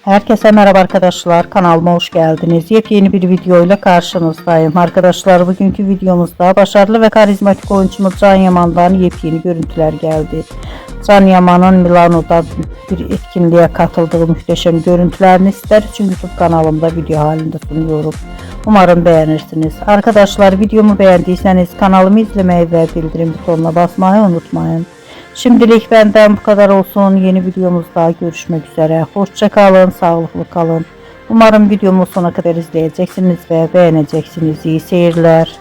Herkese merhaba arkadaşlar, kanalıma hoş geldiniz. Yepyeni bir video ile karşınızdayım. Arkadaşlar, bugünkü videomuzda başarılı ve karizmatik oyuncumuz Can Yaman'dan yepyeni görüntüler geldi. Can Yaman'ın Milano'da bir etkinliğe katıldığı muhteşem görüntülerini sizler için YouTube kanalımda video halinde sunuyorum. Umarım beğenirsiniz. Arkadaşlar, videomu beğendiyseniz kanalımı izlemeyi ve bildirim butonuna basmayı unutmayın. Şimdilik benden bu kadar olsun. Yeni videomuzda görüşmek üzere. Hoşça kalın, sağlıklı kalın. Umarım videomu sona kadar izleyeceksiniz ve beğeneceksiniz. İyi seyirler.